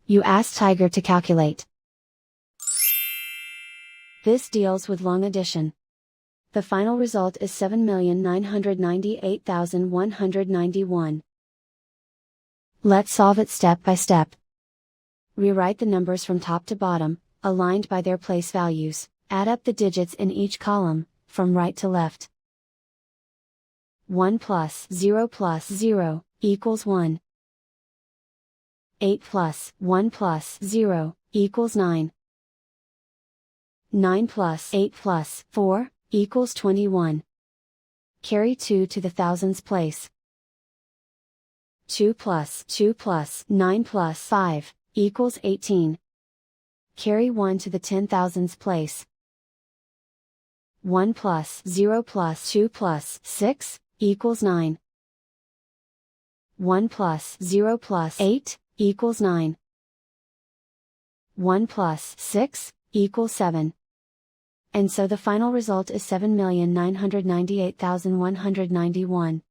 You ask Tiger to calculate. This deals with long addition. The final result is 7,998,191. Let's solve it step by step. Rewrite the numbers from top to bottom, aligned by their place values. Add up the digits in each column, from right to left. 1 plus 0 equals 1. 8 plus 1 plus 0 equals 9. 9 plus 8 plus 4 equals 21. Carry 2 to the thousands place. 2 plus 9 plus 5 equals 18. Carry 1 to the 10,000s place. 1 plus 0 plus 2 plus 6 equals 9. 1 plus 0 plus 8 equals 9. 1 plus 6 equals 7. And so the final result is 7,998,191.